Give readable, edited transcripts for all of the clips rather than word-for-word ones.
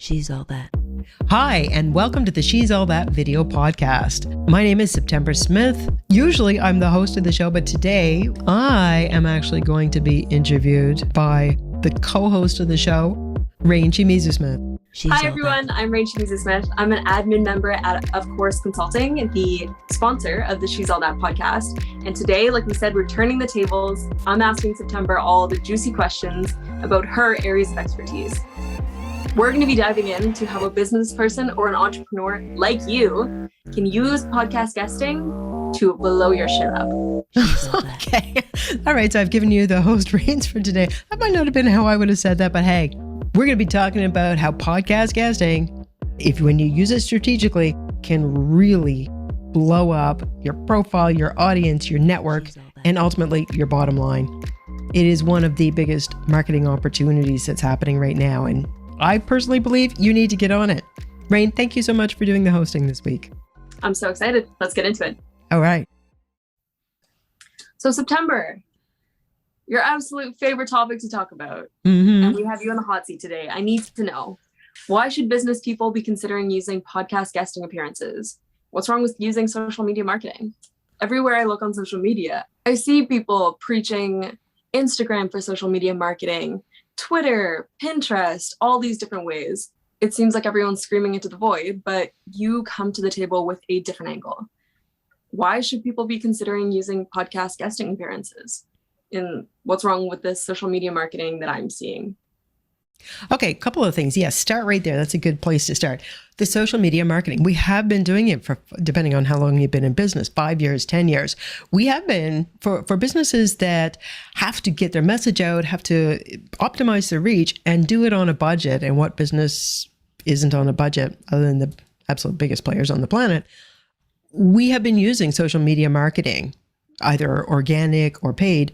She's All That. Hi, and welcome to the She's All That video podcast. My name is September Smith. Usually I'm the host of the show, but today I am actually going to be interviewed by the co-host of the show, 𝐏𝐶𝐞𝐬𝐭. Hi everyone, I'm 𝐏𝐶𝐞𝐯𝐞𝐬𝐭. I'm an admin member at 𝐾𝐨𝐝, the sponsor of the She's All That podcast. And today, like we said, we're turning the tables. I'm asking September all the juicy questions about her areas of expertise. We're going to be diving into how a business person or an entrepreneur like you can use podcast guesting to blow your shit up. Okay. All right. So I've given you the host reins for today. That might not have been how I would have said that, but hey, we're going to be talking about how podcast guesting, when you use it strategically, can really blow up your profile, your audience, your network, and ultimately your bottom line. It is one of the biggest marketing opportunities that's happening right now. And I personally believe you need to get on it. 𝐏, thank you so much for doing the hosting this week. I'm so excited. Let's get into it. All right. So September, your absolute favorite topic to talk about. And we have you on the hot seat today. I need to know, why should business people be considering using podcast guesting appearances? What's wrong with using social media marketing? Everywhere I look on social media, I see people preaching Instagram for social media marketing, Twitter, Pinterest, all these different ways. It seems like everyone's screaming into the void, but you come to the table with a different angle. Why should people be considering using podcast guesting appearances? And what's wrong with this social media marketing that I'm seeing? Okay, a couple of things. Yes, start right there. That's a good place to start. The social media marketing. We have been doing it for, depending on how long you've been in business, 5 years, 10 years. We have been, for businesses that have to get their message out, have to optimize their reach, and do it on a budget. And what business isn't on a budget other than the absolute biggest players on the planet? We have been using social media marketing, either organic or paid,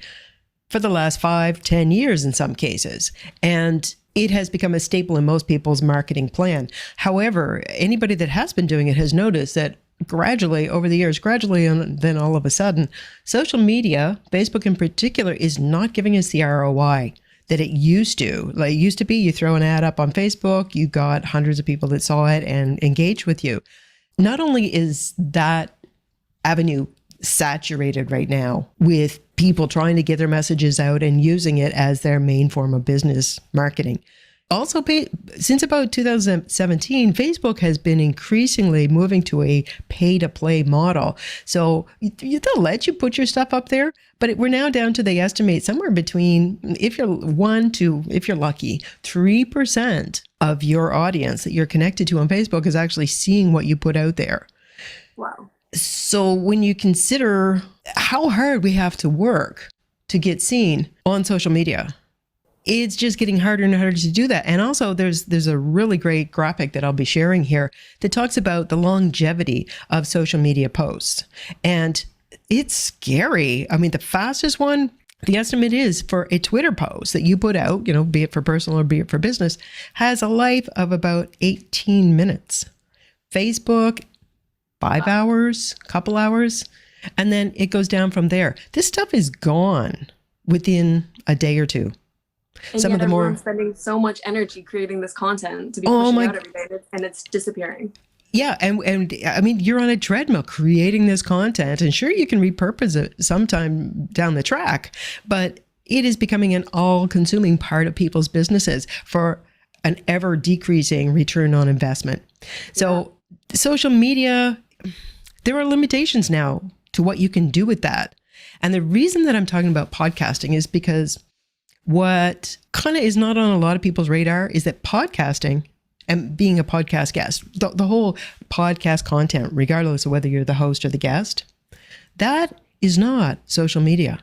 for the last 5, 10 years in some cases. And it has become a staple in most people's marketing plan. However, anybody that has been doing it has noticed that gradually over the years, and then all of a sudden, social media, Facebook in particular, is not giving us the ROI that it used to. Like it used to be, you throw an ad up on Facebook, you got hundreds of people that saw it and engaged with you. Not only is that avenue saturated right now with people trying to get their messages out and using it as their main form of business marketing. Also, since about 2017, Facebook has been increasingly moving to a pay-to-play model. So they'll let you put your stuff up there, but we're now down to, they estimate somewhere between, if you're lucky, 3% of your audience that you're connected to on Facebook is actually seeing what you put out there. Wow. So when you consider how hard we have to work to get seen on social media, it's just getting harder and harder to do that. And also there's a really great graphic that I'll be sharing here that talks about the longevity of social media posts. And it's scary. I mean, the fastest one, the estimate is for a Twitter post that you put out, be it for personal or be it for business, has a life of about 18 minutes. Facebook, 5 hours, couple hours, and then it goes down from there. This stuff is gone within a day or two. And Some yet of the more everyone's spending so much energy creating this content to be pushing out every day, and it's disappearing. Yeah, and I mean, you're on a treadmill creating this content, and sure, you can repurpose it sometime down the track, but it is becoming an all-consuming part of people's businesses for an ever decreasing return on investment. So social media, there are limitations now to what you can do with that. And the reason that I'm talking about podcasting is because what kind of is not on a lot of people's radar is that podcasting and being a podcast guest, the whole podcast content, regardless of whether you're the host or the guest, that is not social media.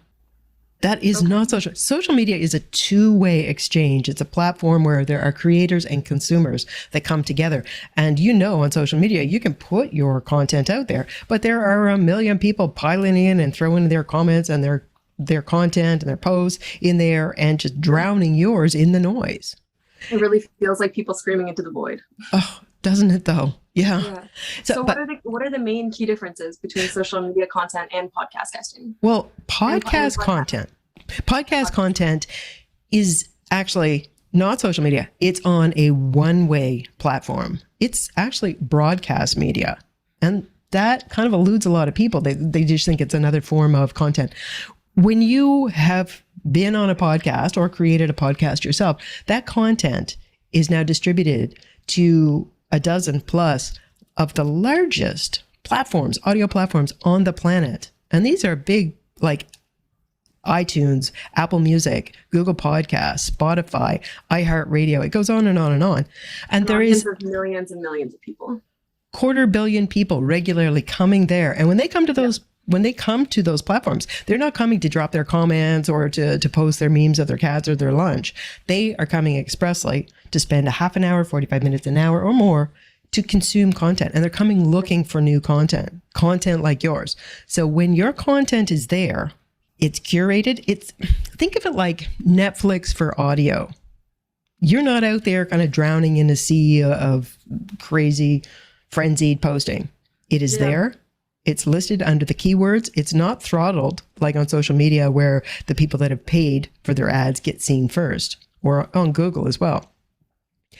That is not social. Social media is a two-way exchange. It's a platform where there are creators and consumers that come together. And on social media, you can put your content out there, but there are a million people piling in and throwing their comments and their content and their posts in there and just drowning yours in the noise. It really feels like people screaming into the void. Oh, doesn't it though? Yeah. So what are the main key differences between social media content and podcast guesting? Well, podcast content is actually not social media. It's on a one-way platform. It's actually broadcast media. And that kind of eludes a lot of people. They just think it's another form of content. When you have been on a podcast or created a podcast yourself, that content is now distributed to a dozen plus of the largest platforms, audio platforms on the planet. And these are big, like iTunes, Apple Music, Google Podcasts, Spotify, iHeartRadio. It goes on and on and on. And there is millions and millions of people. 250 million people regularly coming there. And when they come to those platforms, they're not coming to drop their comments or to post their memes of their cats or their lunch. They are coming expressly to spend a half an hour, 45 minutes, an hour or more to consume content. And they're coming looking for new content like yours. So when your content is there, it's curated. Think of it like Netflix for audio. You're not out there kind of drowning in a sea of crazy, frenzied posting. It is there. It's listed under the keywords. It's not throttled like on social media where the people that have paid for their ads get seen first, or on Google as well.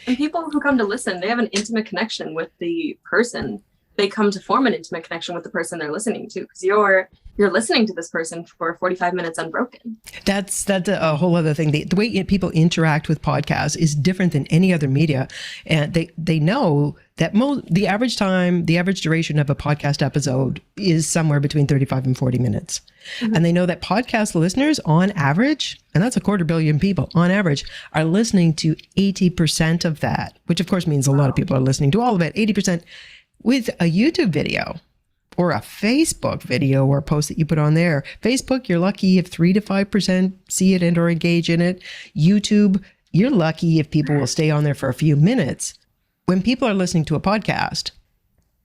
And people who come to listen, they have an intimate connection with the person. They come to form an intimate connection with the person they're listening to, because you're listening to this person for 45 minutes unbroken. That's a whole other thing. The way people interact with podcasts is different than any other media. And they know that the average duration of a podcast episode is somewhere between 35 and 40 minutes. Mm-hmm. And they know that podcast listeners on average, and that's 250 million people on average, are listening to 80% of that, which of course means a lot of people are listening to all of it, 80%. With a YouTube video or a Facebook video or a post that you put on there. Facebook, you're lucky if 3 to 5% see it and or engage in it. YouTube, you're lucky if people will stay on there for a few minutes. When people are listening to a podcast,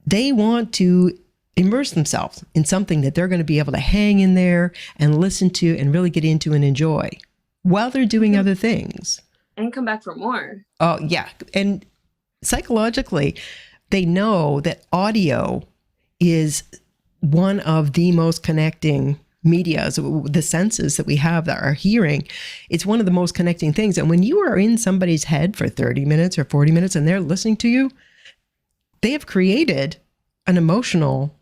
they want to immerse themselves in something that they're going to be able to hang in there and listen to and really get into and enjoy while they're doing other things. And come back for more. Oh, yeah. And psychologically, they know that audio is one of the most connecting medias, the senses that we have that are hearing. It's one of the most connecting things. And when you are in somebody's head for 30 minutes or 40 minutes and they're listening to you, they have created an emotional,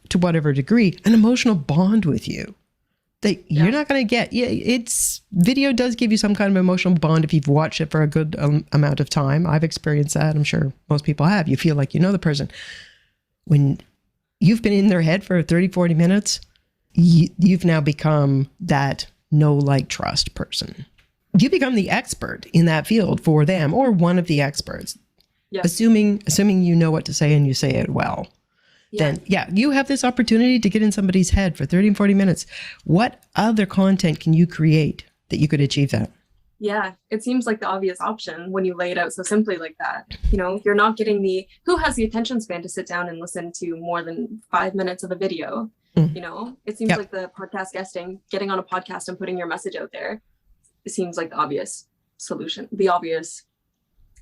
to whatever degree, an emotional bond with you that you're not going to get. Yeah, video does give you some kind of emotional bond if you've watched it for a good amount of time. I've experienced that. I'm sure most people have. You feel like you know the person. When you've been in their head for 30, 40 minutes, you've now become that know, like, trust person. You become the expert in that field for them, or one of the experts. Yep. Assuming you know what to say and you say it well. Then you have this opportunity to get in somebody's head for 30 and 40 minutes. What other content can you create that you could achieve that? Yeah, it seems like the obvious option when you lay it out so simply like that. You know, you're not getting who has the attention span to sit down and listen to more than 5 minutes of a video? You know, it seems like the podcast guesting, getting on a podcast and putting your message out there, it seems like the obvious solution, the obvious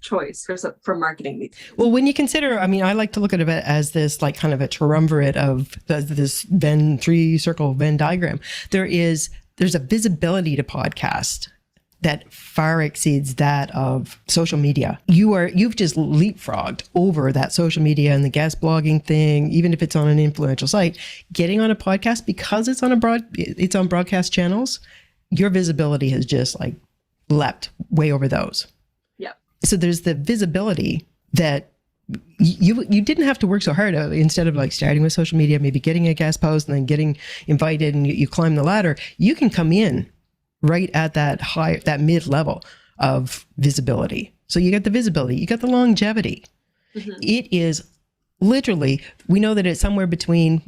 choice for marketing these. Well, when you consider, I mean, I like to look at it as this like kind of a triumvirate of this three-circle Venn diagram. There's a visibility to podcast that far exceeds that of social media. You've just leapfrogged over that social media and the guest blogging thing, even if it's on an influential site. Getting on a podcast, because it's on broadcast channels, your visibility has just like leapt way over those. So there's the visibility that you didn't have to work so hard. Instead of like starting with social media, maybe getting a guest post and then getting invited and you climb the ladder, you can come in right at that mid level of visibility. So you get the visibility, you get the longevity. Mm-hmm. It is literally, we know that it's somewhere between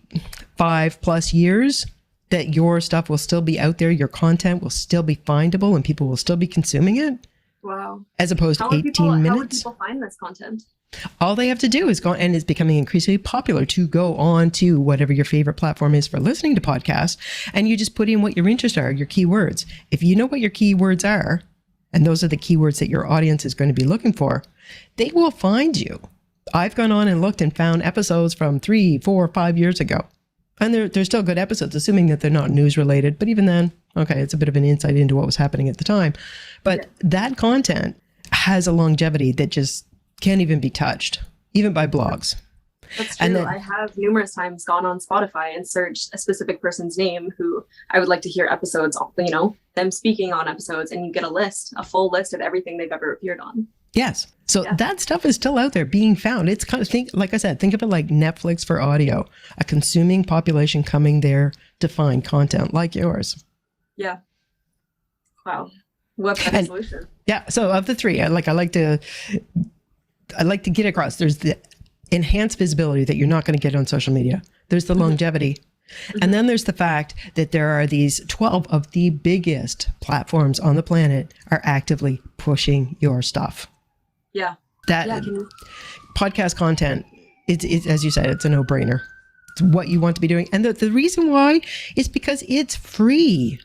5+ years that your stuff will still be out there. Your content will still be findable and people will still be consuming it. Wow. As opposed to 18 minutes. How would people find this content? All they have to do is go, and it's becoming increasingly popular to go on to whatever your favorite platform is for listening to podcasts, and you just put in what your interests are, your keywords. If you know what your keywords are, and those are the keywords that your audience is going to be looking for, they will find you. I've gone on and looked and found episodes from 3, 4, 5 years ago. And they're still good episodes, assuming that they're not news related. But even then, okay, it's a bit of an insight into what was happening at the time. But that content has a longevity that just can't even be touched, even by blogs. That's true. And then, I have numerous times gone on Spotify and searched a specific person's name who I would like to hear episodes, them speaking on episodes, and you get a full list of everything they've ever appeared on. yes. So that stuff is still out there being found. It's kind of, like I said, think of it like Netflix for audio, a consuming population coming there to find content like yours. Yeah. Wow. What a better solution. Yeah. So of the three, I like to get across. There's the enhanced visibility that you're not going to get on social media. There's the longevity. And then there's the fact that there are these 12 of the biggest platforms on the planet are actively pushing your stuff. Yeah. Podcast content, it's as you said, it's a no-brainer. It's what you want to be doing. And the reason why is because it's free.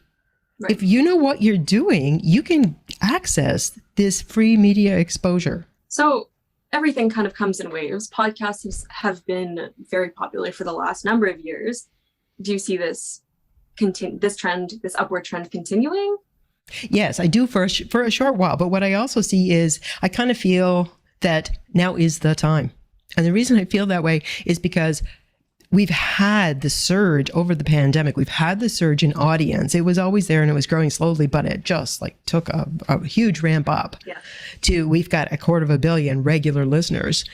Right. If you know what you're doing, you can access this free media exposure. So everything kind of comes in waves. Podcasts have been very popular for the last number of years. Do you see this upward trend continuing? Yes, I do for a short while. But what I also see is I kind of feel that now is the time. And the reason I feel that way is because we've had the surge over the pandemic. We've had the surge in audience. It was always there and it was growing slowly, but it just took a huge ramp up to we've got 250 million regular listeners.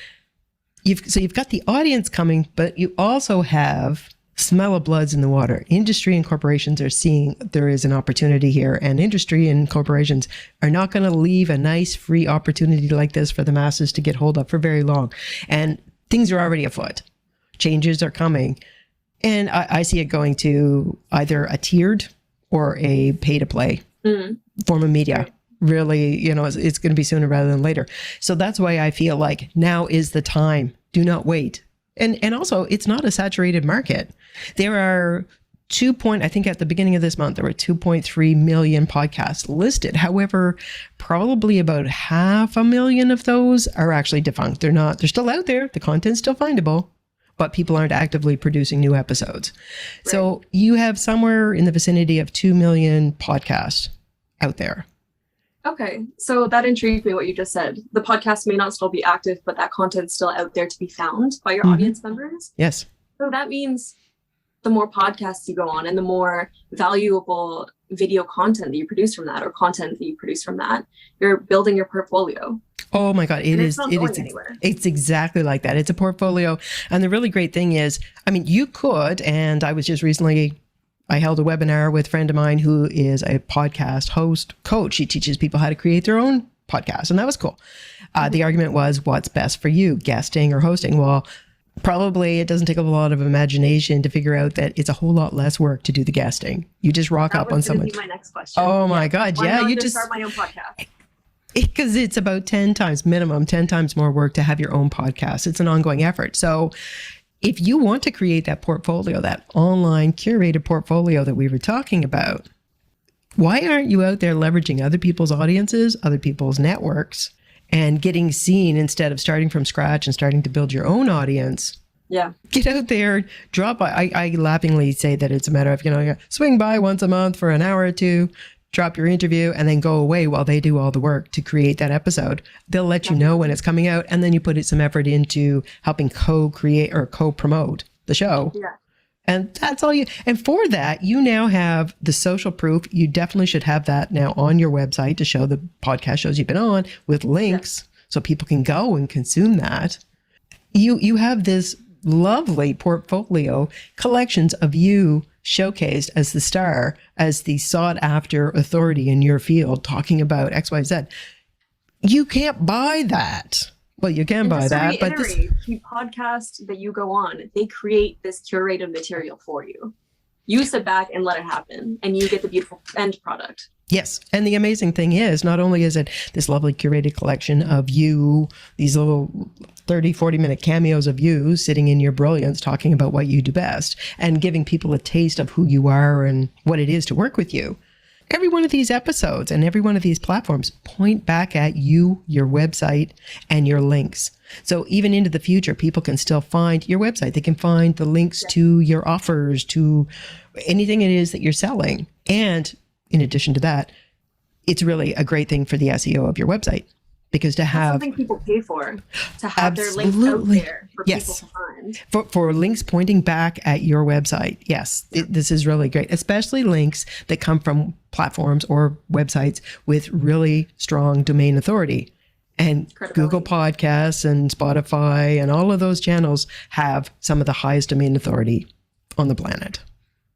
You've got the audience coming, but you also have smell of blood's in the water. Industry and corporations are seeing there is an opportunity here, and industry and corporations are not going to leave a nice free opportunity like this for the masses to get hold of for very long. And things are already afoot. Changes are coming. And I see it going to either a tiered or a pay-to-play form of media. Right. Really, it's going to be sooner rather than later. So that's why I feel like now is the time. Do not wait. And also, it's not a saturated market. There are I think at the beginning of this month, there were 2.3 million podcasts listed. However, probably about 500,000 of those are actually defunct. They're still out there. The content's still findable, but people aren't actively producing new episodes. Right. So you have somewhere in the vicinity of 2 million podcasts out there. Okay, so that intrigued me what you just said. The podcast may not still be active, but that content's still out there to be found by your audience members? Yes. So that means the more podcasts you go on and the more valuable video content that you produce from that, or content that you produce from that, you're building your portfolio. Oh my God, it's exactly like that. It's a portfolio. And the really great thing is, you could, and I was just recently, I held a webinar with a friend of mine who is a podcast host coach. She teaches people how to create their own podcast, and that was cool. The argument was, what's best for you, guesting or hosting? Well, probably it doesn't take a lot of imagination to figure out that it's a whole lot less work to do the guesting. You just rock up on someone. That was my next question. Oh my God, yeah. You just start my own podcast. Because it's about 10 times more work to have your own podcast. It's an ongoing effort. So if you want to create that portfolio, that online curated portfolio that we were talking about, why aren't you out there leveraging other people's audiences, other people's networks, and getting seen instead of starting from scratch and starting to build your own audience? Yeah. Get out there, drop by. I laughingly say that it's a matter of, swing by once a month for an hour or two, drop your interview, and then go away while they do all the work to create that episode. They'll let you know when it's coming out, and then you put some effort into helping co-create or co-promote the show. Yeah. And that's all and for that, you now have the social proof. You definitely should have that now on your website to show the podcast shows you've been on with links so people can go and consume that. You have this lovely portfolio, collections of you showcased as the star, as the sought after authority in your field, talking about XYZ. You can't buy that. Well, you can buy that, but the podcast that you go on, they create this curated material for you. You sit back and let it happen, and you get the beautiful end product. Yes. And the amazing thing is, not only is it this lovely curated collection of you, these little 30, 40-minute cameos of you sitting in your brilliance, talking about what you do best and giving people a taste of who you are and what it is to work with you. Every one of these episodes and every one of these platforms point back at you, your website, and your links. So even into the future, people can still find your website. They can find the links to your offers, to anything it is that you're selling. And in addition to that, it's really a great thing for the SEO of your website, because to That's have something people pay for, to have their links out Absolutely. there for Yes. people to find. for links pointing back at your website. Yes, this is really great, especially links that come from platforms or websites with really strong domain authority. And Google Podcasts and Spotify and all of those channels have some of the highest domain authority on the planet.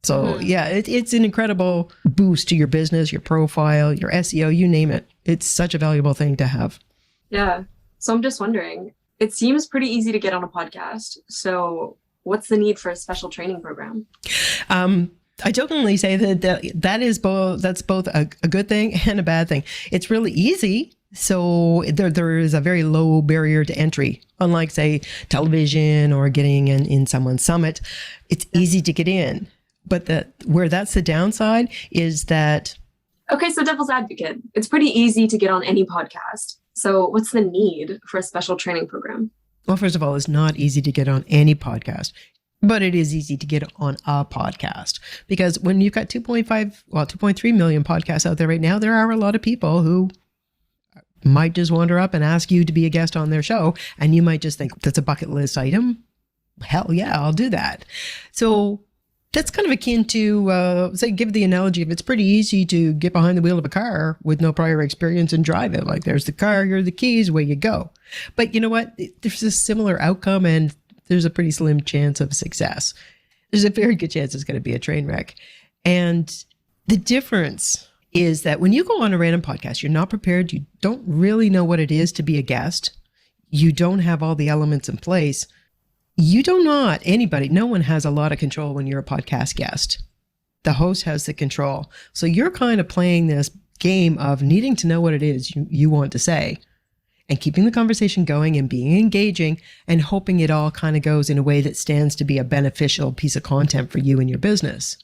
So yeah, it's an incredible boost to your business, your profile, your SEO, you name it. It's such a valuable thing to have. Yeah. So I'm just wondering, it seems pretty easy to get on a podcast. So what's the need for a special training program? I jokingly say that's both a good thing and a bad thing. It's really easy. So there is a very low barrier to entry. Unlike, say, television or getting in someone's summit, it's easy to get in. But where that's the downside is that... Okay, so devil's advocate, it's pretty easy to get on any podcast. So what's the need for a special training program? Well, first of all, it's not easy to get on any podcast, but it is easy to get on a podcast, because when you've got 2.3 million podcasts out there right now, there are a lot of people who might just wander up and ask you to be a guest on their show. And you might just think that's a bucket list item. Hell yeah, I'll do that. So that's kind of akin to, say, give the analogy of it's pretty easy to get behind the wheel of a car with no prior experience and drive it. Like, there's the car, here are the keys, away you go. But you know what? There's a similar outcome and there's a pretty slim chance of success. There's a very good chance it's going to be a train wreck. And the difference is that when you go on a random podcast, you're not prepared. You don't really know what it is to be a guest. You don't have all the elements in place. No one has a lot of control when you're a podcast guest. The host has the control. So you're kind of playing this game of needing to know what it is you want to say and keeping the conversation going and being engaging and hoping it all kind of goes in a way that stands to be a beneficial piece of content for you and your business.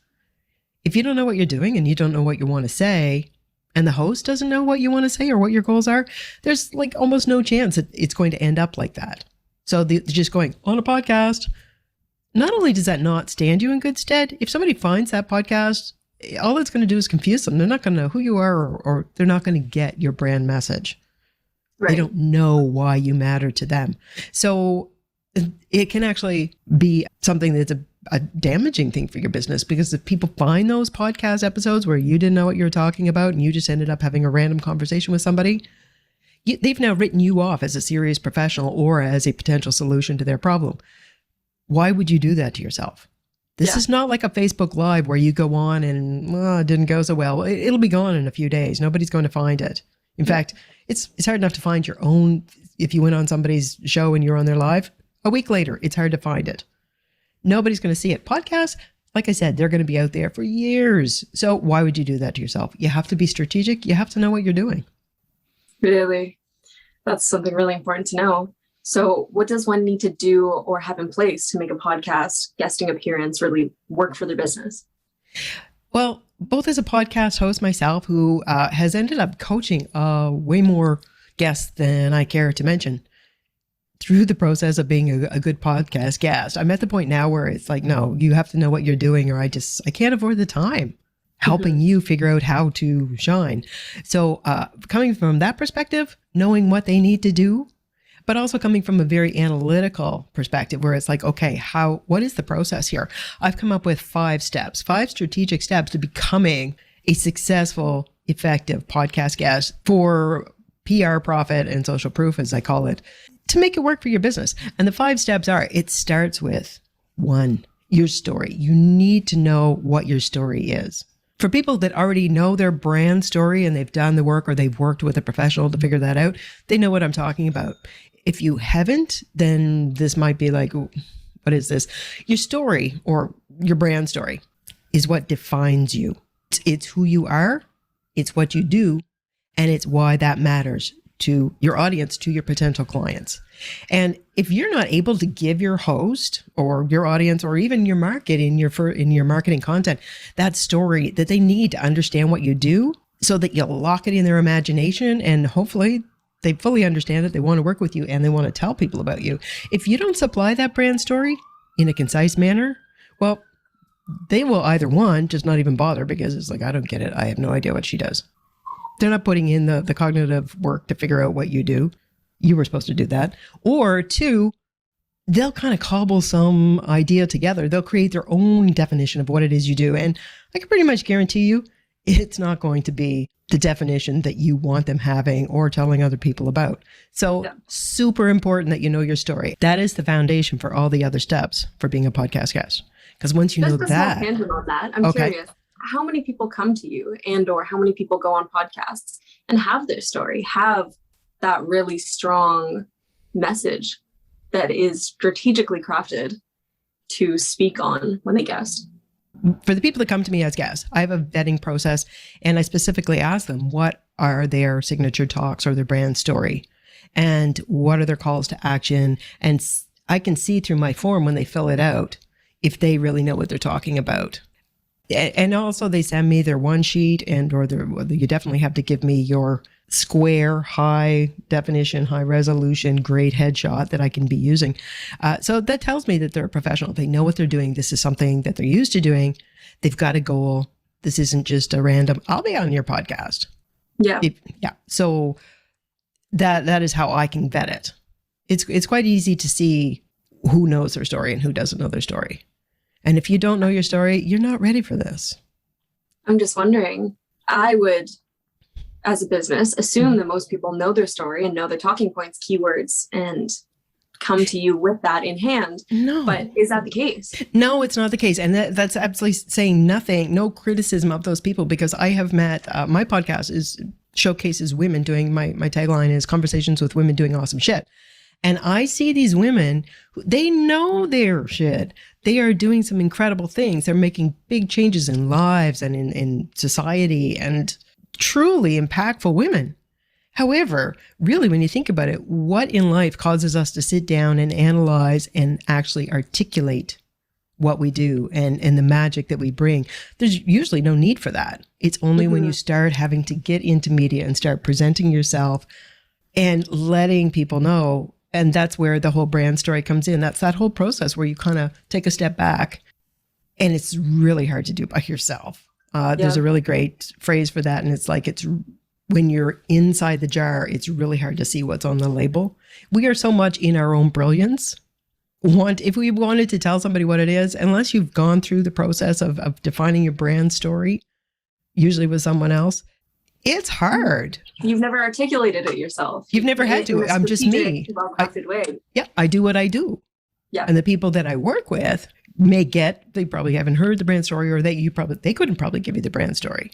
If you don't know what you're doing and you don't know what you want to say, and the host doesn't know what you want to say or what your goals are, there's like almost no chance that it's going to end up like that. So just going on a podcast, not only does that not stand you in good stead, if somebody finds that podcast, all it's going to do is confuse them. They're not going to know who you are, or they're not going to get your brand message. Right. They don't know why you matter to them. So it can actually be something that's a damaging thing for your business, because if people find those podcast episodes where you didn't know what you were talking about and you just ended up having a random conversation with somebody, they've now written you off as a serious professional or as a potential solution to their problem. Why would you do that to yourself? This is not like a Facebook Live where you go on and it didn't go so well. It'll be gone in a few days. Nobody's going to find it. In fact, it's hard enough to find your own. If you went on somebody's show and you're on their live, a week later, it's hard to find it. Nobody's going to see it. Podcasts, like I said, they're going to be out there for years. So why would you do that to yourself? You have to be strategic. You have to know what you're doing. Really? That's something really important to know. So what does one need to do or have in place to make a podcast guesting appearance really work for their business? Well, both as a podcast host myself, who has ended up coaching way more guests than I care to mention through the process of being a good podcast guest, I'm at the point now where it's like, no, you have to know what you're doing, or I can't afford the time helping you figure out how to shine. So coming from that perspective, knowing what they need to do, but also coming from a very analytical perspective where it's like, okay, what is the process here? I've come up with 5 strategic steps to becoming a successful, effective podcast guest for PR, profit, and social proof, as I call it, to make it work for your business. And the 5 steps are, it starts with 1, your story. You need to know what your story is. For people that already know their brand story and they've done the work, or they've worked with a professional to figure that out, they know what I'm talking about. If you haven't, then this might be like, what is this? Your story, or your brand story, is what defines you. It's who you are, it's what you do, and it's why that matters to your audience, to your potential clients. And if you're not able to give your host or your audience, or even your market in your marketing content, that story that they need to understand what you do, so that you'll lock it in their imagination, and hopefully they fully understand it, they want to work with you, and they want to tell people about you. If you don't supply that brand story in a concise manner, well, they will either, one, just not even bother, because it's like, I don't get it. I have no idea what she does. They're not putting in the cognitive work to figure out what you do. You were supposed to do that. Or two, they'll kind of cobble some idea together. They'll create their own definition of what it is you do. And I can pretty much guarantee you, it's not going to be the definition that you want them having or telling other people about. So super important that you know your story. That is the foundation for all the other steps for being a podcast guest. Because once you know Just that. a small tangent on that. I'm curious, how many people come to you and or how many people go on podcasts and have their story, have that really strong message that is strategically crafted to speak on when they guest? For the people that come to me as guests, I have a vetting process, and I specifically ask them what are their signature talks or their brand story, and what are their calls to action. And I can see through my form when they fill it out if they really know what they're talking about. And also they send me their one sheet you definitely have to give me your square, high definition, high resolution, great headshot that I can be using. So that tells me that they're a professional. They know what they're doing. This is something that they're used to doing. They've got a goal. This isn't just a random, I'll be on your podcast. Yeah. So that is how I can vet it. It's quite easy to see who knows their story and who doesn't know their story. And if you don't know your story, you're not ready for this. I'm just wondering, I would, as a business, assume that most people know their story and know their talking points, keywords, and come to you with that in hand. No. But is that the case? No, it's not the case. And that's absolutely saying nothing, no criticism of those people, because I have met, my podcast showcases women doing, my tagline is conversations with women doing awesome shit. And I see these women, they know their shit. They are doing some incredible things. They're making big changes in lives and in society, and truly impactful women. However, really, when you think about it, what in life causes us to sit down and analyze and actually articulate what we do and the magic that we bring? There's usually no need for that. It's only when you start having to get into media and start presenting yourself and letting people know. And that's where the whole brand story comes in. That's that whole process where you kind of take a step back, and it's really hard to do by yourself. There's a really great phrase for that. And it's like, it's when you're inside the jar, it's really hard to see what's on the label. We are so much in our own brilliance. If we wanted to tell somebody what it is, unless you've gone through the process of defining your brand story, usually with someone else, it's hard. You've never articulated it yourself. You've never had to. I'm just me. Well-crafted way. Yeah, I do what I do. Yeah. And the people that I work with they probably haven't heard the brand story, or they couldn't probably give you the brand story.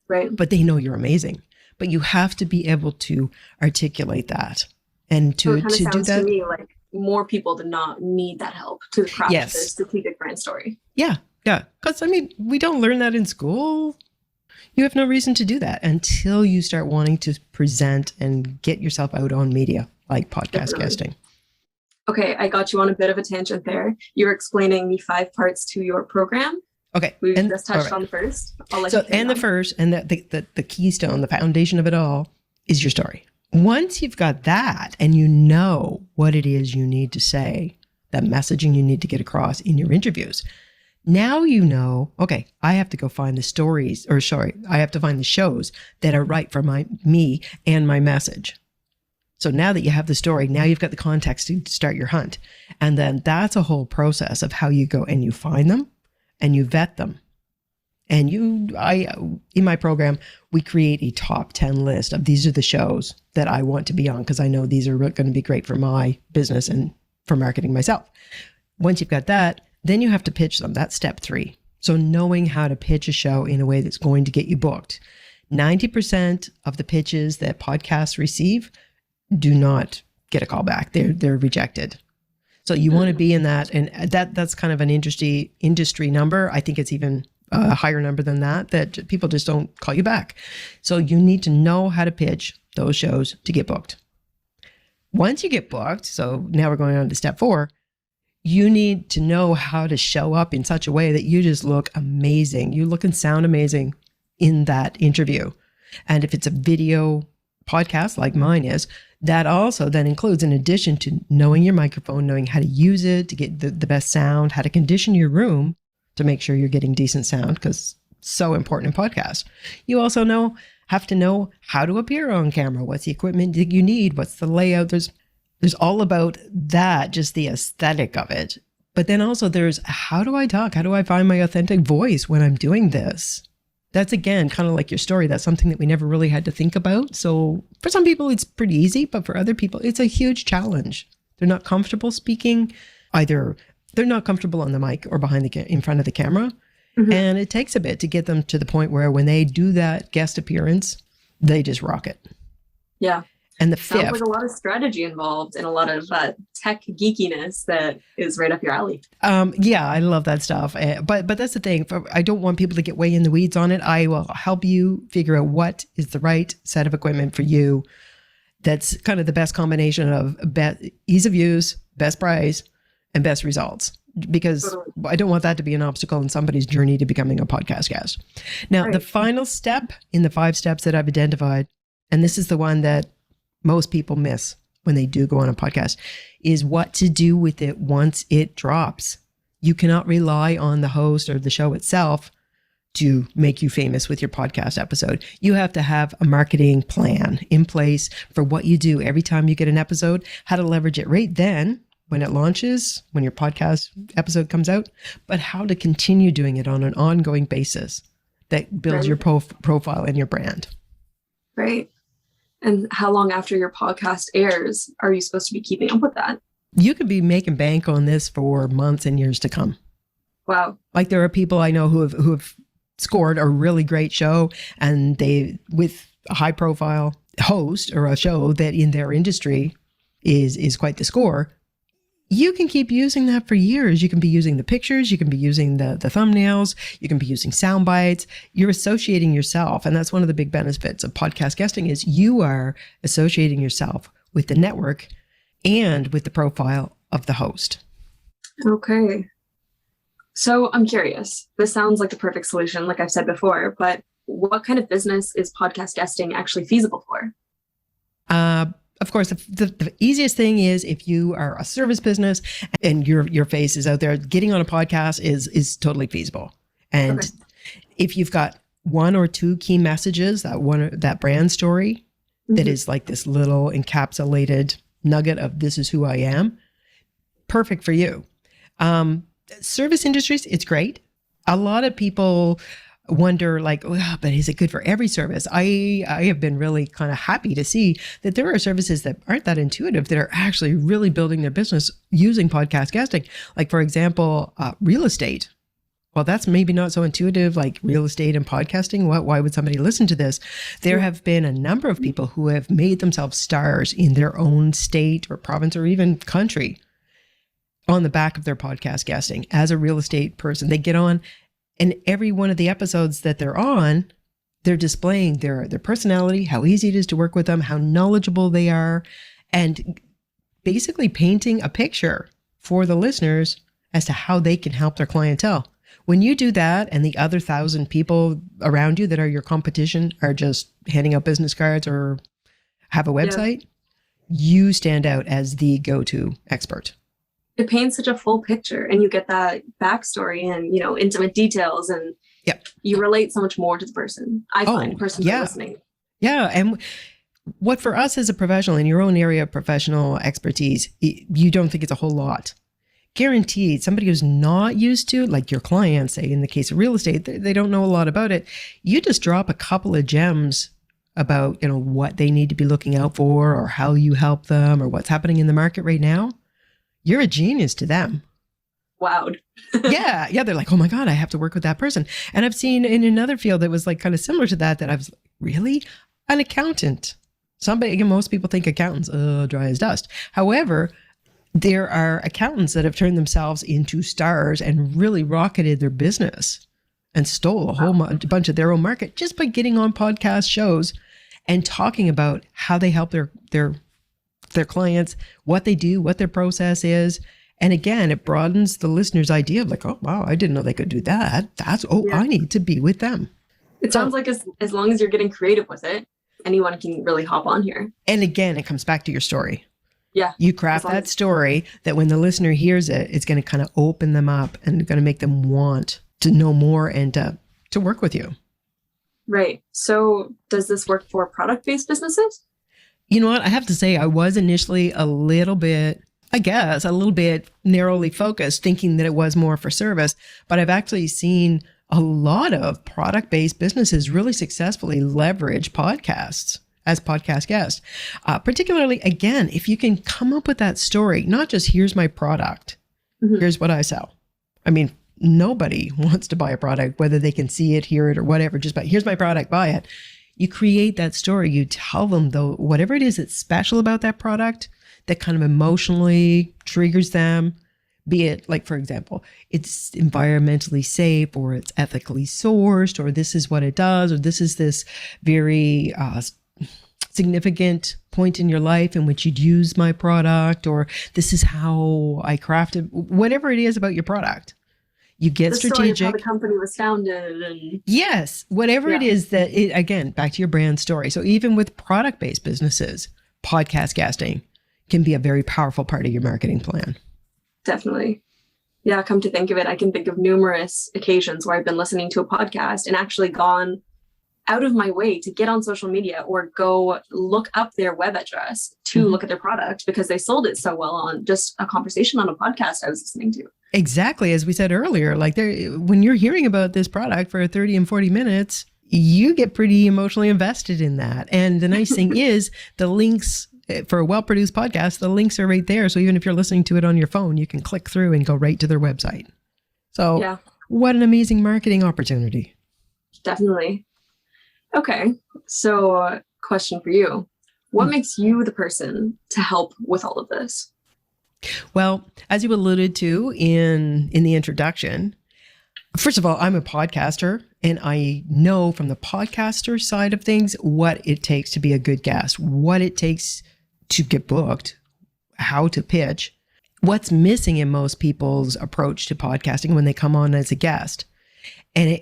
Right. But they know you're amazing. But you have to be able to articulate that. And to do that. To me like more people do not need that help to craft their strategic brand story. Yeah. Yeah. Because we don't learn that in school. You have no reason to do that until you start wanting to present and get yourself out on media, like podcast guesting. Okay, I got you on a bit of a tangent there. You were explaining the 5 parts to your program. Okay. We just touched on the first. The first, and the keystone, the foundation of it all is your story. Once you've got that and you know what it is you need to say, that messaging you need to get across in your interviews, now you know, okay, I have to go find I have to find the shows that are right for me and my message. So now that you have the story, now you've got the context to start your hunt. And then that's a whole process of how you go and you find them and you vet them. And in my program, we create a top 10 list of these are the shows that I want to be on, because I know these are going to be great for my business and for marketing myself. Once you've got that, then you have to pitch them. That's step 3. So knowing how to pitch a show in a way that's going to get you booked. 90% of the pitches that podcasts receive do not get a call back. They're rejected. So you want to be in that. And that's kind of an industry number. I think it's even a higher number than that people just don't call you back. So you need to know how to pitch those shows to get booked. Once you get booked, so now we're going on to step 4, you need to know how to show up in such a way that you just look amazing. You look and sound amazing in that interview. And if it's a video podcast like mine is, that also then includes, in addition to knowing your microphone, knowing how to use it to get the best sound, how to condition your room, to make sure you're getting decent sound, because it's so important in podcasts. You also know have to know how to appear on camera. What's the equipment that you need? What's the layout? There's all about that, just the aesthetic of it. But then also there's, how do I talk? How do I find my authentic voice when I'm doing this? That's, again, kind of like your story. That's something that we never really had to think about. So for some people, it's pretty easy, but for other people, it's a huge challenge. They're not comfortable speaking. Either they're not comfortable on the mic or in front of the camera. Mm-hmm. And it takes a bit to get them to the point where when they do that guest appearance, they just rock it. Yeah. And the Sounds fifth, like a lot of strategy involved and a lot of tech geekiness that is right up your alley. Yeah, I love that stuff. But that's the thing. I don't want people to get way in the weeds on it. I will help you figure out what is the right set of equipment for you. That's kind of the best combination of ease of use, best price, and best results. Because totally. I don't want that to be an obstacle in somebody's journey to becoming a podcast guest. Now, right. The final step in the 5 steps that I've identified, and this is the one that most people miss when they do go on a podcast, is what to do with it once it drops. You cannot rely on the host or the show itself to make you famous with your podcast episode. You have to have a marketing plan in place for what you do every time you get an episode, how to leverage it right then when it launches, when your podcast episode comes out, but how to continue doing it on an ongoing basis that builds your profile and your brand. Right. And how long after your podcast airs are you supposed to be keeping up with that? You could be making bank on this for months and years to come. Wow. Like there are people I know who have scored a really great show, and they, with a high profile host or a show that in their industry is quite the score. You can keep using that for years. You can be using the pictures, you can be using the thumbnails, you can be using sound bites. You're associating yourself. And that's one of the big benefits of podcast guesting is you are associating yourself with the network and with the profile of the host. Okay. So I'm curious. This sounds like the perfect solution, like I've said before, but what kind of business is podcast guesting actually feasible for? Of course, the easiest thing is if you are a service business and your face is out there, getting on a podcast is totally feasible. And okay. If you've got 1 or 2 key messages, that brand story, mm-hmm. that is like this little encapsulated nugget of this is who I am, perfect for you. Service industries, it's great. A lot of people wonder like, oh, but is it good for every service? I have been really kind of happy to see that there are services that aren't that intuitive that are actually really building their business using podcast guesting. Like for example, real estate. Well, that's maybe not so intuitive, like real estate and podcasting. Why would somebody listen to this? There have been a number of people who have made themselves stars in their own state or province or even country on the back of their podcast guesting. As a real estate person, they get on, and every one of the episodes that they're on, they're displaying their personality, how easy it is to work with them, how knowledgeable they are, and basically painting a picture for the listeners as to how they can help their clientele. When you do that and the other 1,000 people around you that are your competition are just handing out business cards or have a website, you stand out as the go-to expert. It paints such a full picture and you get that backstory and, intimate details and you relate so much more to the person. I find persons listening. Yeah. And what for us as a professional in your own area of professional expertise, you don't think it's a whole lot. Guaranteed, somebody who's not used to, like your clients, say in the case of real estate, they don't know a lot about it. You just drop a couple of gems about, what they need to be looking out for or how you help them or what's happening in the market right now. You're a genius to them. Wowed. Yeah. They're like, oh my God, I have to work with that person. And I've seen in another field that was like kind of similar to that I was like, really? An accountant. Most people think accountants, dry as dust. However, there are accountants that have turned themselves into stars and really rocketed their business and stole a whole bunch of their own market just by getting on podcast shows and talking about how they help their clients, what they do, what their process is. And again, it broadens the listener's idea of like, oh, wow, I didn't know they could do that. I need to be with them. It sounds like as long as you're getting creative with it, anyone can really hop on here. And again, it comes back to your story. Yeah. You craft that story that when the listener hears it, it's going to kind of open them up and going to make them want to know more and to work with you. Right. So does this work for product-based businesses? You know what? I have to say, I was initially a little bit, I guess, a little bit narrowly focused, thinking that it was more for service. But I've actually seen a lot of product-based businesses really successfully leverage podcasts as podcast guests. Particularly, again, if you can come up with that story, not just here's my product, here's what I sell. I mean, nobody wants to buy a product, whether they can see it, hear it, or whatever, just here's my product, buy it. You create that story. You tell them, though, whatever it is that's special about that product that kind of emotionally triggers them, be it, like, for example, it's environmentally safe, or it's ethically sourced, or this is what it does, or this is this very significant point in your life in which you'd use my product, or this is how I crafted, whatever it is about your product. You get strategic. Story of how the company was founded, and yes, whatever it is that it, again, back to your brand story. So even with product-based businesses, podcast guesting can be a very powerful part of your marketing plan. Definitely. Yeah, come to think of it, I can think of numerous occasions where I've been listening to a podcast and actually gone out of my way to get on social media or go look up their web address to look at their product because they sold it so well on just a conversation on a podcast I was listening to. Exactly. As we said earlier, like when you're hearing about this product for 30 and 40 minutes, you get pretty emotionally invested in that. And the nice thing is the links for a well-produced podcast, the links are right there. So even if you're listening to it on your phone, you can click through and go right to their website. So what an amazing marketing opportunity. Definitely. Okay. So question for you. What makes you the person to help with all of this? Well, as you alluded to in the introduction, first of all, I'm a podcaster, and I know from the podcaster side of things what it takes to be a good guest, what it takes to get booked, how to pitch, what's missing in most people's approach to podcasting when they come on as a guest. And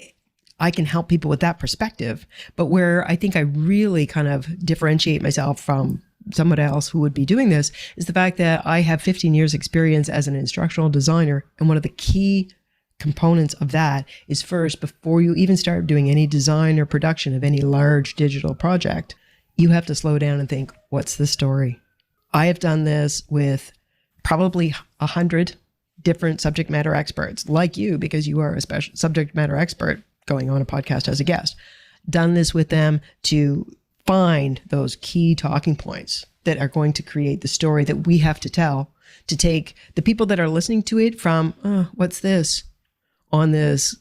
I can help people with that perspective. But where I think I really kind of differentiate myself from someone else who would be doing this is the fact that I have 15 years experience as an instructional designer. And one of the key components of that is, first, before you even start doing any design or production of any large digital project, you have to slow down and think, what's the story? I have done this with probably 100 different subject matter experts like you, because you are a special subject matter expert going on a podcast as a guest. Done this with them to find those key talking points that are going to create the story that we have to tell, to take the people that are listening to it from, what's this, on this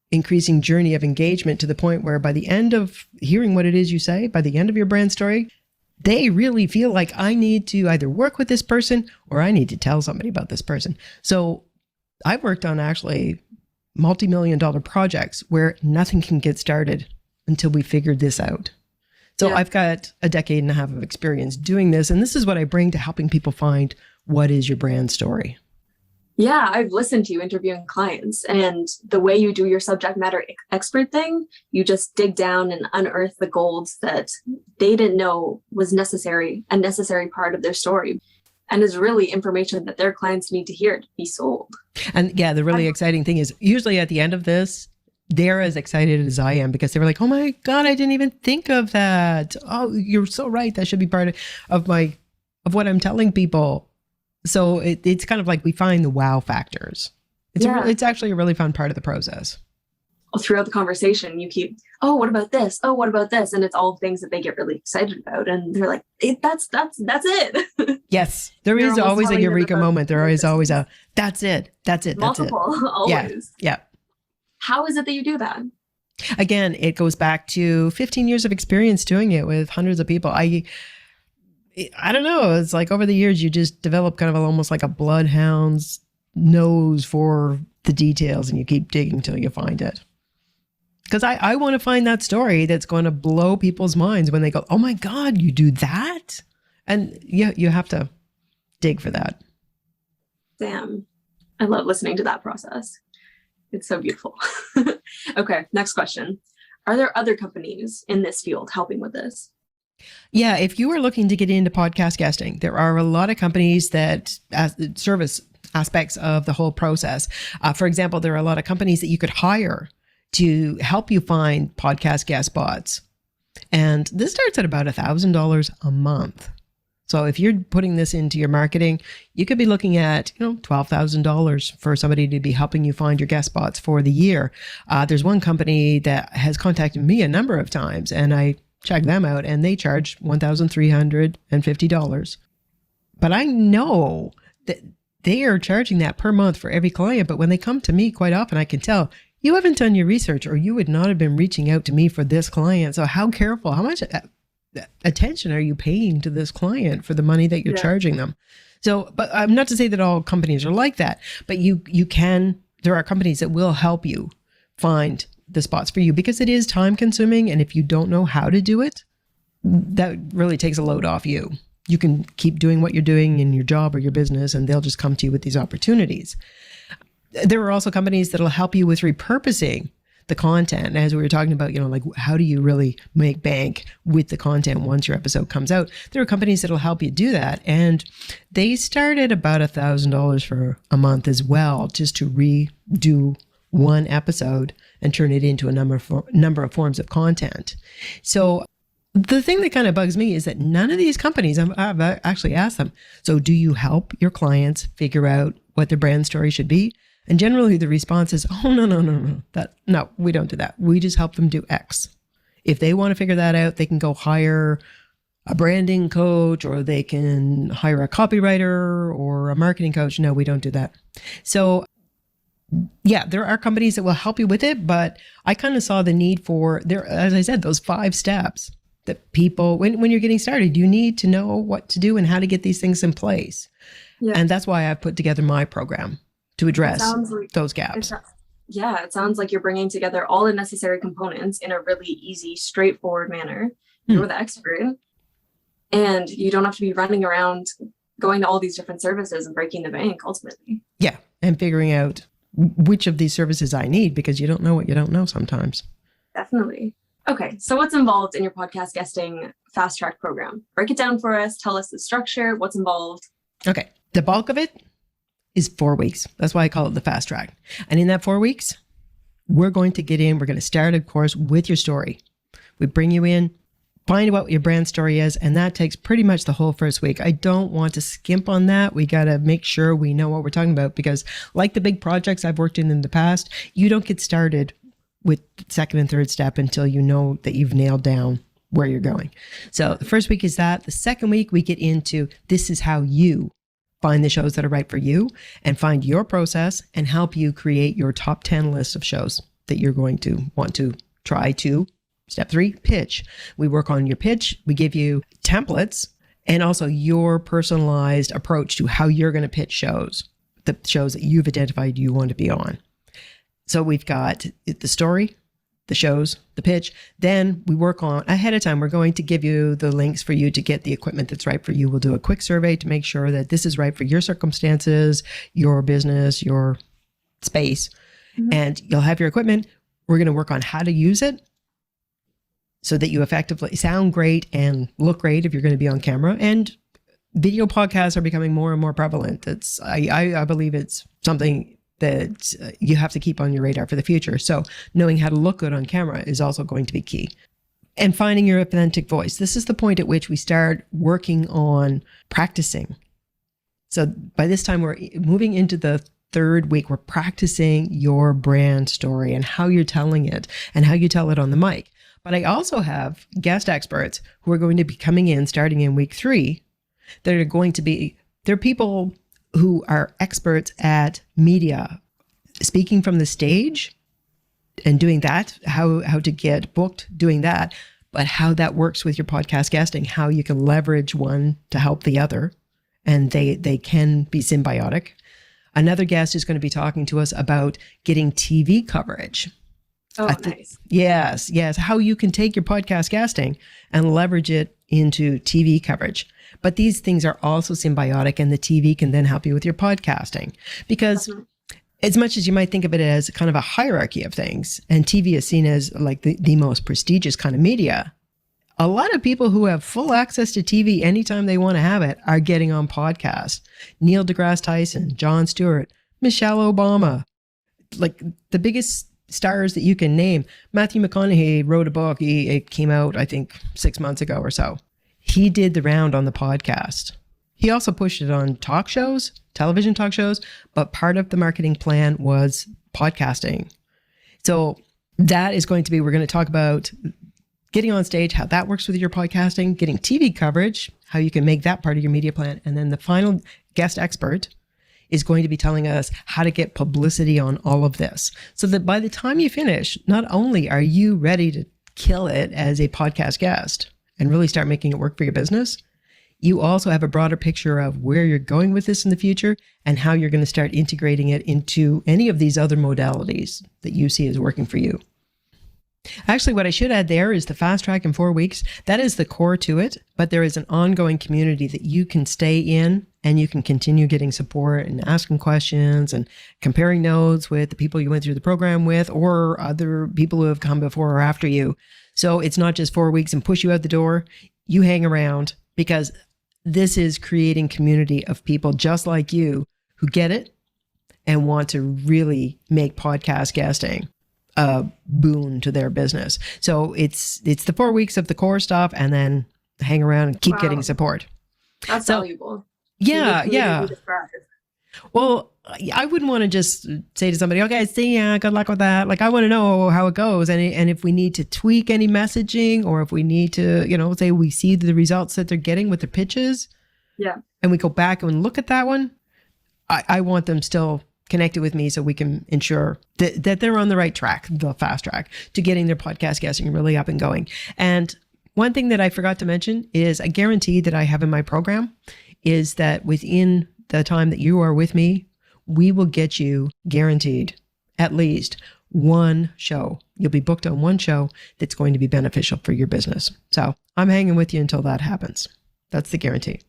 increasing journey of engagement to the point where by the end of hearing what it is you say, by the end of your brand story, they really feel like I need to either work with this person or I need to tell somebody about this person. So I've worked on actually multi-million-dollar projects where nothing can get started until we figured this out. So I've got a decade and a half of experience doing this, and this is what I bring to helping people find what is your brand story. Yeah, I've listened to you interviewing clients, and the way you do your subject matter expert thing, you just dig down and unearth the golds that they didn't know was a necessary part of their story, and is really information that their clients need to hear to be sold. And yeah, the really exciting thing is usually at the end of this, they're as excited as I am, because they were like, oh my God, I didn't even think of that. Oh, you're so right. That should be part of what I'm telling people. So it's kind of like we find the wow factors. It's actually a really fun part of the process. Well, throughout the conversation, you keep, oh, what about this? Oh, what about this? And it's all things that they get really excited about. And they're like, that's it. Yes. There is always a eureka moment. There is always a, that's it. Multiple, always. Yeah. How is it that you do that? Again, it goes back to 15 years of experience doing it with hundreds of people. I don't know. It's like over the years, you just develop kind of almost like a bloodhound's nose for the details, and you keep digging until you find it. Because I want to find that story that's going to blow people's minds when they go, oh my God, you do that? And you have to dig for that. Damn. I love listening to that process. It's so beautiful. Okay, next question. Are there other companies in this field helping with this? Yeah, if you are looking to get into podcast guesting, there are a lot of companies that service aspects of the whole process. For example, there are a lot of companies that you could hire to help you find podcast guest spots. And this starts at about $1,000 a month. So if you're putting this into your marketing, you could be looking at, $12,000 for somebody to be helping you find your guest spots for the year. There's one company that has contacted me a number of times, and I checked them out, and they charge $1,350. But I know that they are charging that per month for every client. But when they come to me, quite often I can tell you haven't done your research, or you would not have been reaching out to me for this client. So how much attention are you paying to this client for the money that you're charging them? So, but I'm not to say that all companies are like that, but there are companies that will help you find the spots for you, because it is time consuming. And if you don't know how to do it, that really takes a load off you. You can keep doing what you're doing in your job or your business, and they'll just come to you with these opportunities. There are also companies that'll help you with repurposing the content. As we were talking about, like how do you really make bank with the content once your episode comes out? There are companies that'll help you do that. And they start at about $1,000 for a month as well, just to redo one episode and turn it into a number of forms of content. So the thing that kind of bugs me is that none of these companies, I've actually asked them, so do you help your clients figure out what their brand story should be? And generally the response is, oh, no, we don't do that. We just help them do X. If they want to figure that out, they can go hire a branding coach, or they can hire a copywriter or a marketing coach. No, we don't do that. So yeah, there are companies that will help you with it, but I kind of saw the need for there, as I said, those 5 steps that people, when you're getting started, you need to know what to do and how to get these things in place. Yeah. And that's why I've put together my program to address those gaps. It sounds like you're bringing together all the necessary components in a really easy, straightforward manner. You're the expert, and you don't have to be running around going to all these different services and breaking the bank ultimately. Yeah. And figuring out which of these services I need, because you don't know what you don't know sometimes. Definitely. Okay. So what's involved in your podcast guesting fast track program? Break it down for us. Tell us the structure, what's involved. Okay. The bulk of it is 4 weeks. That's why I call it the fast track. And in that 4 weeks, we're going to start, of course, with your story. We bring you in, find out what your brand story is, and that takes pretty much the whole first week. I don't want to skimp on that. We got to make sure we know what we're talking about, because like the big projects I've worked in the past, you don't get started with second and third step until you know that you've nailed down where you're going. So the first week is that. The second week, we get into this is how you find the shows that are right for you and find your process and help you create your top 10 list of shows that you're going to want to try to. Step 3, pitch. We work on your pitch. We give you templates and also your personalized approach to how you're going to pitch shows, the shows that you've identified you want to be on. So we've got the story, the shows, the pitch. Then we work on ahead of time. We're going to give you the links for you to get the equipment that's right for you. We'll do a quick survey to make sure that this is right for your circumstances, your business, your space, and you'll have your equipment. We're going to work on how to use it so that you effectively sound great and look great if you're going to be on camera. And video podcasts are becoming more and more prevalent. I believe it's something that you have to keep on your radar for the future. So knowing how to look good on camera is also going to be key. And finding your authentic voice. This is the point at which we start working on practicing. So by this time, we're moving into the 3rd week. We're practicing your brand story and how you're telling it and how you tell it on the mic. But I also have guest experts who are going to be coming in starting in week 3. They're people who are experts at media, speaking from the stage and doing that, how to get booked doing that, but how that works with your podcast guesting, how you can leverage one to help the other, and they can be symbiotic. Another guest is going to be talking to us about getting TV coverage. Oh, nice. Yes. How you can take your podcast guesting and leverage it into TV coverage. But these things are also symbiotic, and the TV can then help you with your podcasting, because as much as you might think of it as kind of a hierarchy of things, and TV is seen as like the most prestigious kind of media, a lot of people who have full access to TV anytime they want to have it are getting on podcasts. Neil deGrasse Tyson, Jon Stewart, Michelle Obama, like the biggest stars that you can name. Matthew McConaughey wrote a book. It came out, I think, 6 months ago or so. He did the round on the podcast. He also pushed it on talk shows, television talk shows, but part of the marketing plan was podcasting. So that is going to be, we're going to talk about getting on stage, how that works with your podcasting, getting TV coverage, how you can make that part of your media plan. And then the final guest expert is going to be telling us how to get publicity on all of this. So that by the time you finish, not only are you ready to kill it as a podcast guest and really start making it work for your business, you also have a broader picture of where you're going with this in the future and how you're going to start integrating it into any of these other modalities that you see as working for you. Actually, what I should add there is the fast track in 4 weeks. That is the core to it, but there is an ongoing community that you can stay in and you can continue getting support and asking questions and comparing notes with the people you went through the program with or other people who have come before or after you. So it's not just 4 weeks and push you out the door. You hang around because this is creating community of people just like you who get it and want to really make podcast guesting a boon to their business. So it's the 4 weeks of the core stuff and then hang around and keep getting support. That's valuable. Yeah. Well, I wouldn't want to just say to somebody, okay, see ya, good luck with that. Like, I want to know how it goes. And if we need to tweak any messaging or if we need to, say we see the results that they're getting with the pitches. Yeah. And we go back and look at that one. I want them still connected with me so we can ensure that they're on the right track, the fast track to getting their podcast guesting really up and going. And one thing that I forgot to mention is a guarantee that I have in my program is that within the time that you are with me, we will get you guaranteed at least one show. You'll be booked on one show that's going to be beneficial for your business. So I'm hanging with you until that happens. That's the guarantee.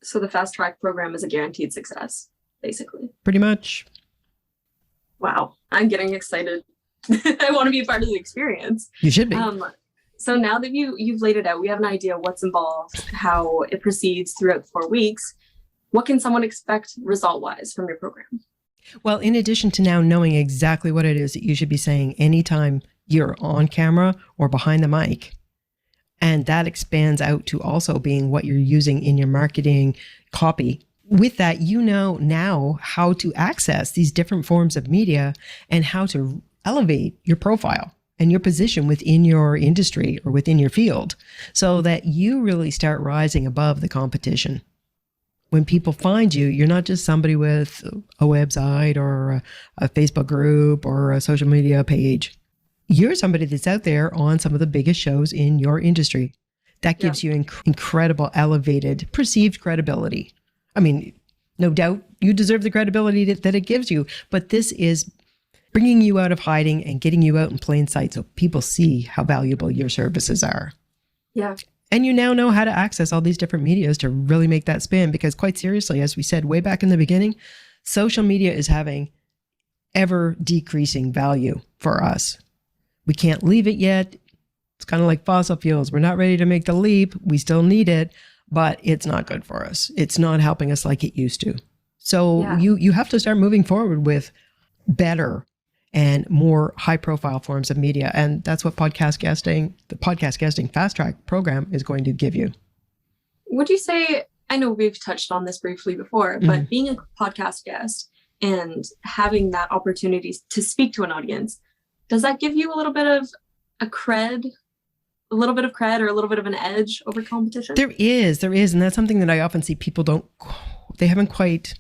So the fast track program is a guaranteed success, basically. Pretty much. Wow. I'm getting excited. I want to be a part of the experience. You should be. So now that you've laid it out, we have an idea of what's involved, how it proceeds throughout the 4 weeks. What can someone expect result-wise from your program? Well, in addition to now knowing exactly what it is that you should be saying anytime you're on camera or behind the mic, and that expands out to also being what you're using in your marketing copy. With that, you know now how to access these different forms of media and how to elevate your profile and your position within your industry or within your field so that you really start rising above the competition. When people find you, you're not just somebody with a website or a Facebook group or a social media page. You're somebody that's out there on some of the biggest shows in your industry. That gives you incredible, elevated, perceived credibility. I mean, no doubt you deserve the credibility that it gives you, but this is bringing you out of hiding and getting you out in plain sight so people see how valuable your services are. Yeah. And you now know how to access all these different medias to really make that spin, because quite seriously, as we said way back in the beginning, social media is having ever decreasing value for us. We can't leave it yet. It's kind of like fossil fuels. We're not ready to make the leap. We still need it, but it's not good for us. It's not helping us like it used to. So you have to start moving forward with better and more high profile forms of media. And that's what the podcast guesting fast track program is going to give you. Would you say, I know we've touched on this briefly before, but being a podcast guest and having that opportunity to speak to an audience, does that give you a little bit of cred or a little bit of an edge over competition? There is. And that's something that I often see people they haven't quite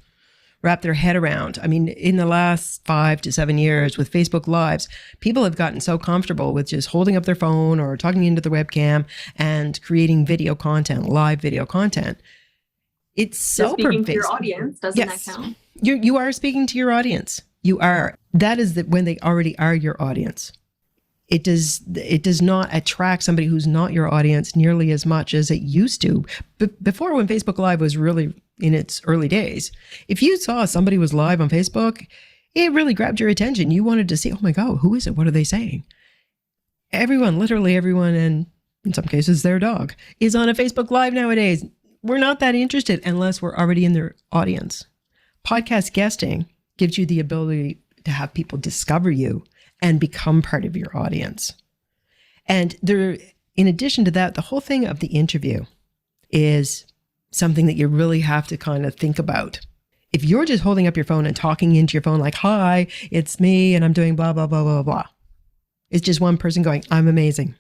wrap their head around. I mean, in the last 5 to 7 years with Facebook Lives, people have gotten so comfortable with just holding up their phone or talking into the webcam and creating video content, live video content. It's so speaking to your audience, doesn't that count? You are speaking to your audience. You are. That is when they already are your audience. It does not attract somebody who's not your audience nearly as much as it used to. Before, when Facebook Live was really in its early days, if you saw somebody was live on Facebook, it really grabbed your attention. You wanted to see, oh my God, who is it? What are they saying? Literally everyone, and in some cases their dog, is on a Facebook Live nowadays. We're not that interested unless we're already in their audience. Podcast guesting gives you the ability to have people discover you and become part of your audience. And there, in addition to that, the whole thing of the interview is something that you really have to kind of think about. If you're just holding up your phone and talking into your phone like, hi, it's me and I'm doing blah, blah, blah, blah, blah. It's just one person going, I'm amazing.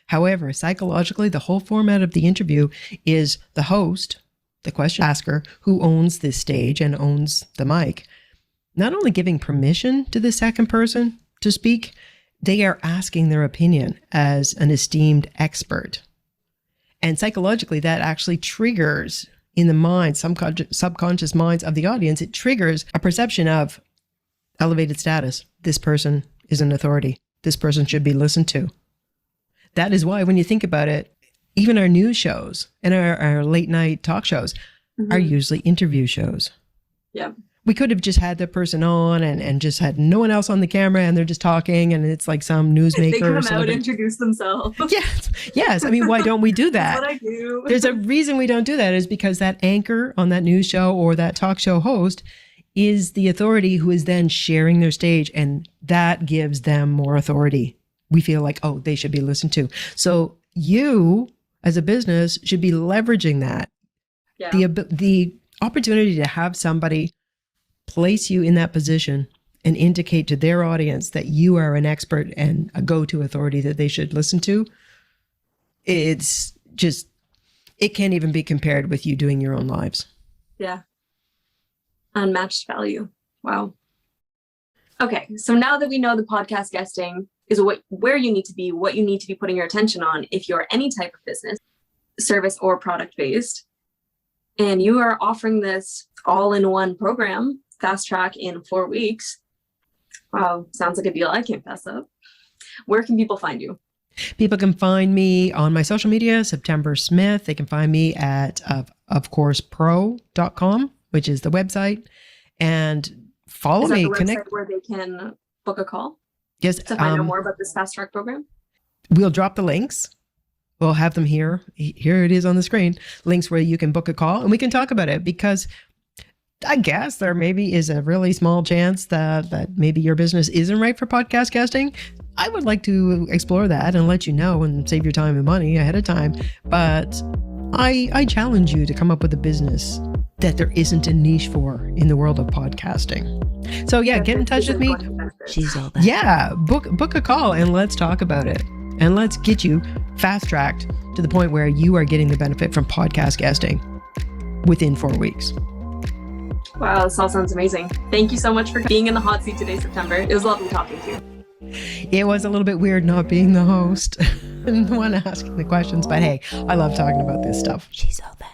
However, psychologically, the whole format of the interview is the host, the question asker, who owns this stage and owns the mic, not only giving permission to the second person to speak, they are asking their opinion as an esteemed expert. And psychologically, that actually triggers in the mind, subconscious minds of the audience, it triggers a perception of elevated status. This person is an authority. This person should be listened to. That is why when you think about it, even our news shows and our late night talk shows are usually interview shows. Yeah. We could have just had the person on and just had no one else on the camera and they're just talking and it's like some newsmaker. They come or out something. and introduce themselves. Yes. I mean, why don't we do that? That's what I do. There's a reason we don't do that is because that anchor on that news show or that talk show host is the authority who is then sharing their stage, and that gives them more authority. We feel like, oh, they should be listened to. So you as a business should be leveraging that. Yeah. The opportunity to have somebody place you in that position and indicate to their audience that you are an expert and a go-to authority that they should listen to. It's just, it can't even be compared with you doing your own lives. Yeah. Unmatched value. Wow. Okay. So now that we know the podcast guesting is where you need to be, what you need to be putting your attention on if you're any type of business, service, or product based, and you are offering this all-in-one program, fast track in 4 weeks. Wow, sounds like a deal I can't pass up. Where can people find you? People can find me on my social media, September Smith. They can find me at ofcoursepro.com, which is the website, and follow me. Is that the website where they can book a call? Yes. To find out more about this fast track program? We'll drop the links. We'll have them here. Here it is on the screen. Links where you can book a call and we can talk about it, because I guess there maybe is a really small chance that maybe your business isn't right for podcast guesting. I would like to explore that and let you know and save your time and money ahead of time. But I challenge you to come up with a business that there isn't a niche for in the world of podcasting. So yeah, get in touch with me. She's all that. Yeah, book a call and let's talk about it. And let's get you fast-tracked to the point where you are getting the benefit from podcast guesting within 4 weeks. Wow, this all sounds amazing. Thank you so much for being in the hot seat today, September. It was lovely talking to you. It was a little bit weird not being the host and the one asking the questions, but hey, I love talking about this stuff. She's all that.